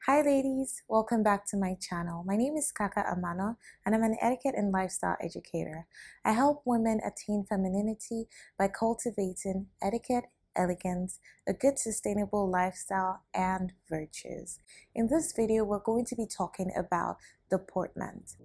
Hi ladies, welcome back to my channel. My name is Kaka Amano and I'm an etiquette and lifestyle educator. I help women attain femininity by cultivating etiquette, elegance, a good sustainable lifestyle, and virtues. In this video, we're going to be talking about deportment.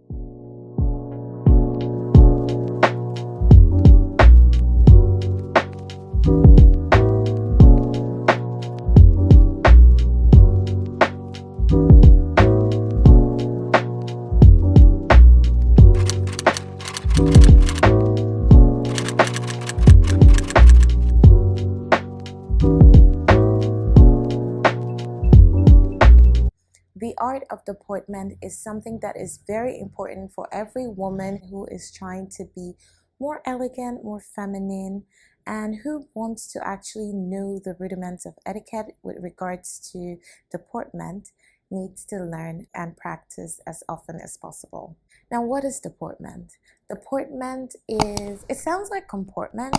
The art of deportment is something that is very important for every woman who is trying to be more elegant, more feminine, and who wants to actually know the rudiments of etiquette with regards to deportment needs to learn and practice as often as possible. Now, what is deportment? Deportment it sounds like comportment,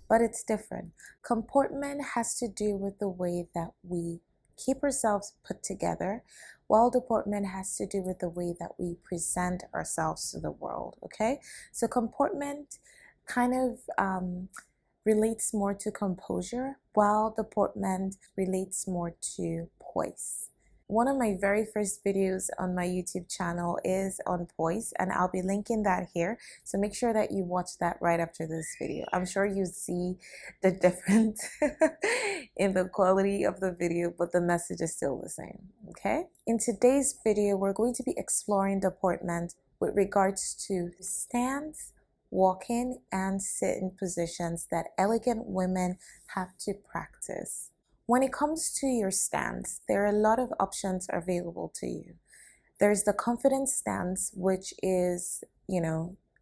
but it's different. Comportment has to do with the way that we keep ourselves put together, while deportment has to do with the way that we present ourselves to the world. Okay, so comportment kind of relates more to composure, while deportment relates more to poise. One of my very first videos on my YouTube channel is on poise, and I'll be linking that here. So make sure that you watch that right after this video. I'm sure you see the difference in the quality of the video, but the message is still the same, okay? In today's video, we're going to be exploring deportment with regards to stance, walking, and sitting positions that elegant women have to practice. When it comes to your stance, there are a lot of options available to you. There's the confident stance, which is,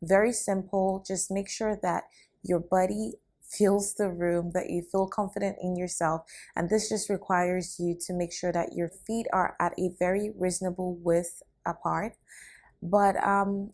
very simple. Just make sure that your body fills the room, that you feel confident in yourself. And this just requires you to make sure that your feet are at a very reasonable width apart. But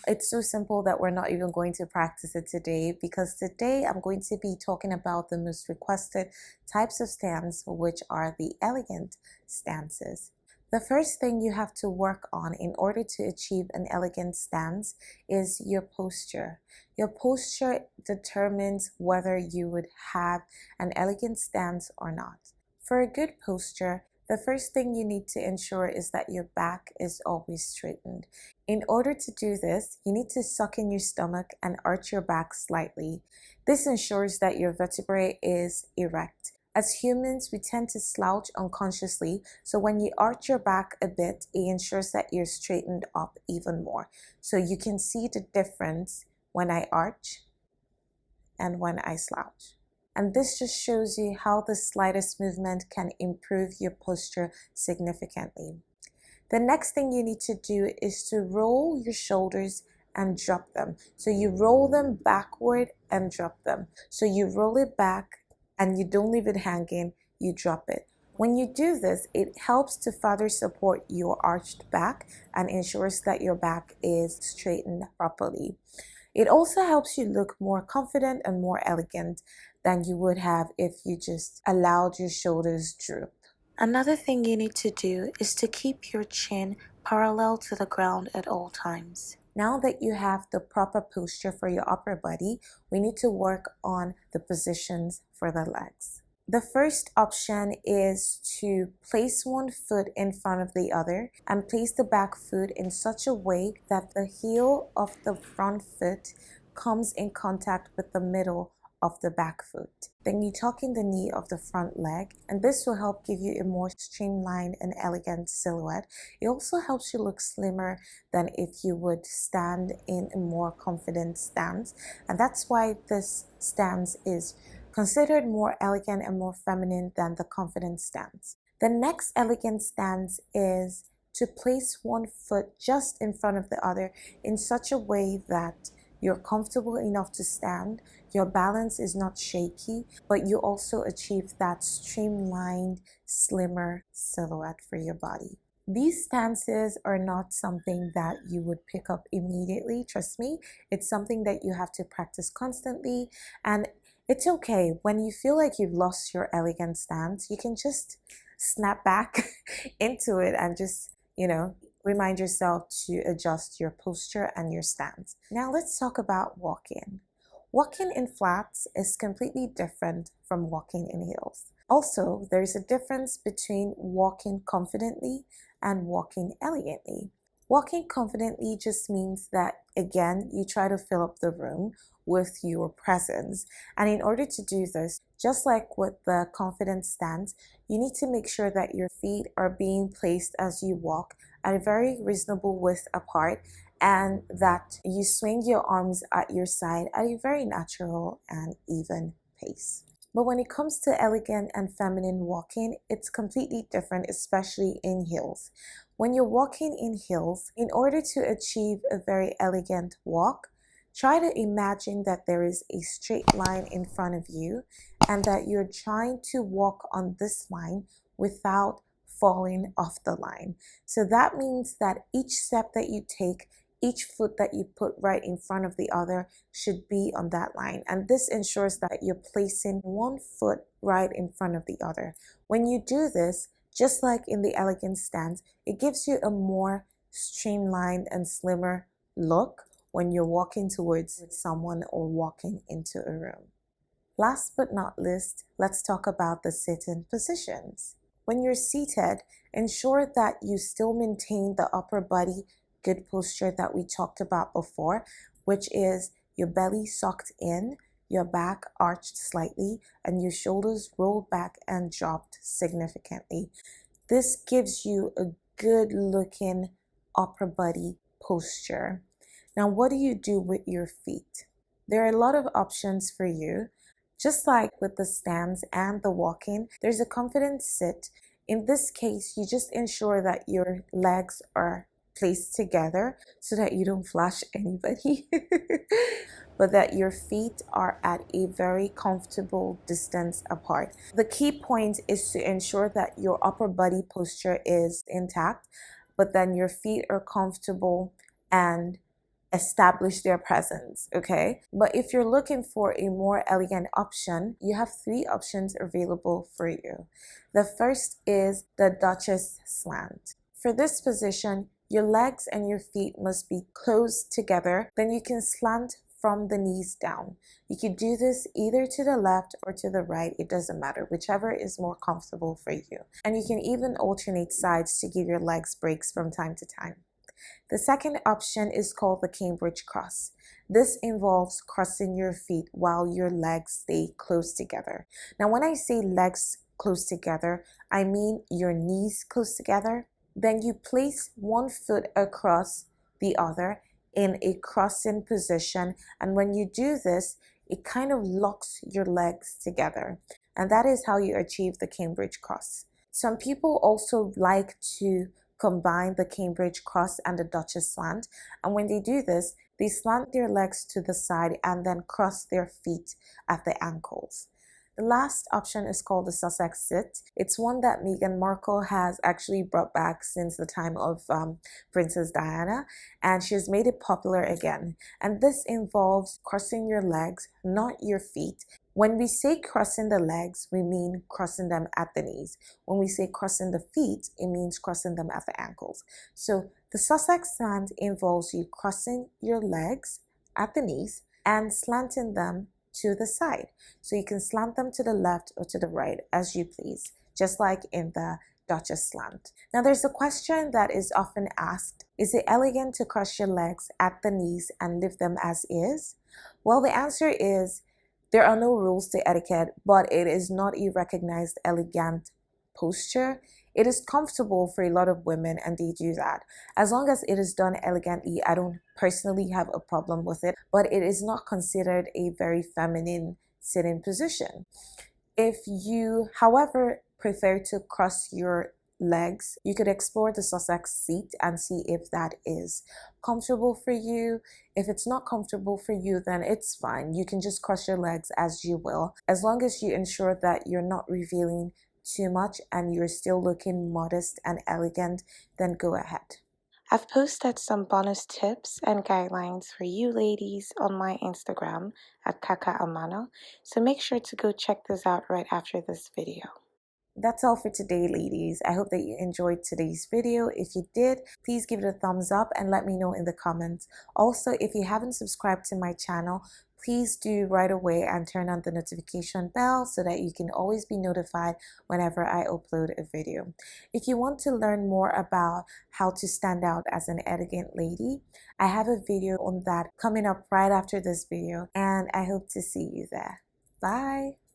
it's so simple that we're not even going to practice it today, because today I'm going to be talking about the most requested types of stance, which are the elegant stances. The first thing you have to work on in order to achieve an elegant stance is your posture. Your posture determines whether you would have an elegant stance or not. For a good posture, the first thing you need to ensure is that your back is always straightened. In order to do this, you need to suck in your stomach and arch your back slightly. This ensures that your vertebrae is erect. As humans, we tend to slouch unconsciously, so when you arch your back a bit, it ensures that you're straightened up even more. So you can see the difference when I arch and when I slouch. And this just shows you how the slightest movement can improve your posture significantly. The next thing you need to do is to roll your shoulders and drop them. So you roll them backward and drop them. So you roll it back and you don't leave it hanging, you drop it. When you do this, it helps to further support your arched back and ensures that your back is straightened properly. It also helps you look more confident and more elegant than you would have if you just allowed your shoulders droop. Another thing you need to do is to keep your chin parallel to the ground at all times. Now that you have the proper posture for your upper body, we need to work on the positions for the legs. The first option is to place one foot in front of the other and place the back foot in such a way that the heel of the front foot comes in contact with the middle of the back foot. Then you tuck in the knee of the front leg, and this will help give you a more streamlined and elegant silhouette. It also helps you look slimmer than if you would stand in a more confident stance, and that's why this stance is considered more elegant and more feminine than the confident stance. The next elegant stance is to place one foot just in front of the other in such a way that you're comfortable enough to stand, your balance is not shaky, but you also achieve that streamlined, slimmer silhouette for your body. These stances are not something that you would pick up immediately, trust me. It's something that you have to practice constantly, and it's okay. When you feel like you've lost your elegant stance, you can just snap back into it and just, remind yourself to adjust your posture and your stance. Now let's talk about walking. Walking in flats is completely different from walking in heels. Also, there's a difference between walking confidently and walking elegantly. Walking confidently just means that, again, you try to fill up the room with your presence. And in order to do this, just like with the confident stance, you need to make sure that your feet are being placed as you walk at a very reasonable width apart, and that you swing your arms at your side at a very natural and even pace. But when it comes to elegant and feminine walking, it's completely different, especially in heels. When you're walking in heels, in order to achieve a very elegant walk, try to imagine that there is a straight line in front of you and that you're trying to walk on this line without falling off the line. So that means that each step that you take, each foot that you put right in front of the other should be on that line. And this ensures that you're placing one foot right in front of the other. When you do this, just like in the elegant stance, it gives you a more streamlined and slimmer look when you're walking towards someone or walking into a room. Last but not least, let's talk about the sit-in positions. When you're seated, ensure that you still maintain the upper body good posture that we talked about before, which is your belly sucked in, your back arched slightly, and your shoulders rolled back and dropped significantly. This gives you a good looking upper body posture. Now, what do you do with your feet? There are a lot of options for you. Just like with the stands and the walking, there's a confident sit. In this case, you just ensure that your legs are placed together so that you don't flash anybody, but that your feet are at a very comfortable distance apart. The key point is to ensure that your upper body posture is intact, but then your feet are comfortable and establish their presence, okay? But if you're looking for a more elegant option, you have three options available for you. The first is the Duchess slant. For this position, your legs and your feet must be close together. Then you can slant from the knees down. You could do this either to the left or to the right. It doesn't matter, whichever is more comfortable for you. And you can even alternate sides to give your legs breaks from time to time. The second option is called the Cambridge cross. This involves crossing your feet while your legs stay close together. Now, when I say legs close together, I mean your knees close together. Then you place one foot across the other in a crossing position. And when you do this, it kind of locks your legs together. And that is how you achieve the Cambridge cross. Some people also like to combine the Cambridge cross and the Duchess slant. And when they do this, they slant their legs to the side and then cross their feet at the ankles. The last option is called the Sussex sit. It's one that Meghan Markle has actually brought back since the time of Princess Diana, and she's made it popular again. And this involves crossing your legs, not your feet. When we say crossing the legs, we mean crossing them at the knees. When we say crossing the feet, it means crossing them at the ankles. So the Sussex slant involves you crossing your legs at the knees and slanting them to the side. So you can slant them to the left or to the right as you please, just like in the Duchess slant. Now there's a question that is often asked: is it elegant to cross your legs at the knees and leave them as is? Well, the answer is there are no rules to etiquette, but it is not a recognized elegant posture. It is comfortable for a lot of women and they do that. As long as it is done elegantly, I don't personally have a problem with it, but it is not considered a very feminine sitting position. If you, however, prefer to cross your legs, you could explore the Sussex seat and see if that is comfortable for you. If it's not comfortable for you, then it's fine. You can just cross your legs as you will, as long as you ensure that you're not revealing too much and you're still looking modest and elegant, then go ahead. I've posted some bonus tips and guidelines for you ladies on my Instagram at Kaka Amano, so make sure to go check this out right after this video. that's all for today, ladies. I hope that you enjoyed today's video. If you did, please give it a thumbs up and let me know in the comments. Also, if you haven't subscribed to my channel, please do right away and turn on the notification bell so that you can always be notified whenever I upload a video. If you want to learn more about how to stand out as an elegant lady, I have a video on that coming up right after this video, and I hope to see you there. Bye.